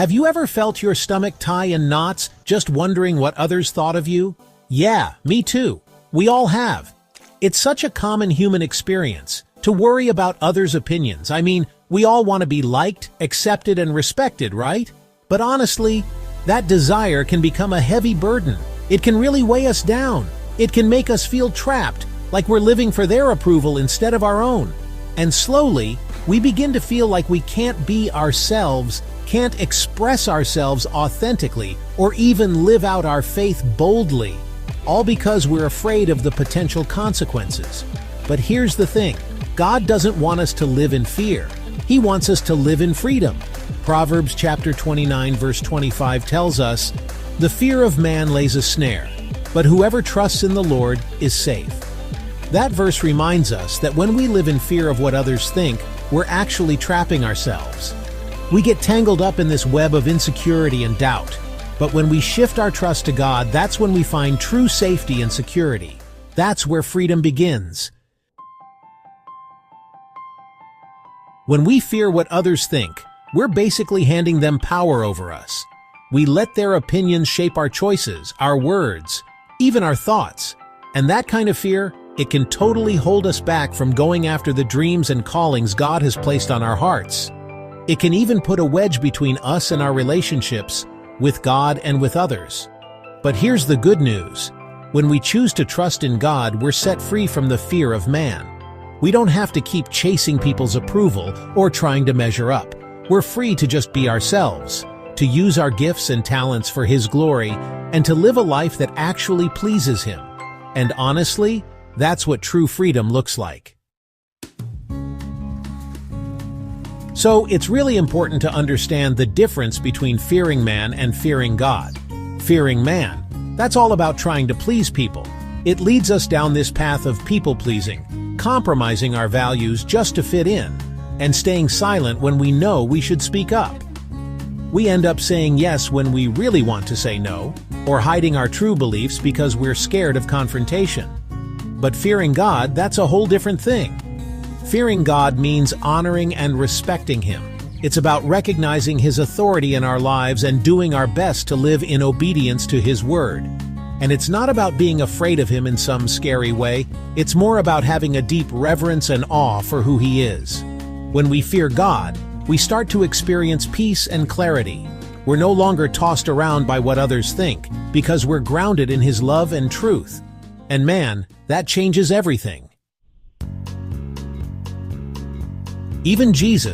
Have you ever felt your stomach tie in knots, just wondering what others thought of you? Yeah, me too. We all have. It's such a common human experience, to worry about others' opinions. I mean, we all want to be liked, accepted, and respected, right? But honestly, that desire can become a heavy burden. It can really weigh us down. It can make us feel trapped, like we're living for their approval instead of our own. And slowly, we begin to feel like we can't be ourselves, can't express ourselves authentically, or even live out our faith boldly, all because we're afraid of the potential consequences. But here's the thing, God doesn't want us to live in fear. He wants us to live in freedom. Proverbs chapter 29 verse 25 tells us, "The fear of man lays a snare, but whoever trusts in the Lord is safe." That verse reminds us that when we live in fear of what others think, we're actually trapping ourselves. We get tangled up in this web of insecurity and doubt. But when we shift our trust to God, that's when we find true safety and security. That's where freedom begins. When we fear what others think, we're basically handing them power over us. We let their opinions shape our choices, our words, even our thoughts. And that kind of fear, it can totally hold us back from going after the dreams and callings God has placed on our hearts. It can even put a wedge between us and our relationships, with God and with others. But here's the good news. When we choose to trust in God, we're set free from the fear of man. We don't have to keep chasing people's approval or trying to measure up. We're free to just be ourselves, to use our gifts and talents for His glory, and to live a life that actually pleases Him. And honestly, that's what true freedom looks like. So it's really important to understand the difference between fearing man and fearing God. Fearing man, that's all about trying to please people. It leads us down this path of people-pleasing, compromising our values just to fit in, and staying silent when we know we should speak up. We end up saying yes when we really want to say no, or hiding our true beliefs because we're scared of confrontation. But fearing God, that's a whole different thing. Fearing God means honoring and respecting Him. It's about recognizing His authority in our lives and doing our best to live in obedience to His word. And it's not about being afraid of Him in some scary way. It's more about having a deep reverence and awe for who He is. When we fear God, we start to experience peace and clarity. We're no longer tossed around by what others think, because we're grounded in His love and truth. And man, that changes everything. Even Jesus,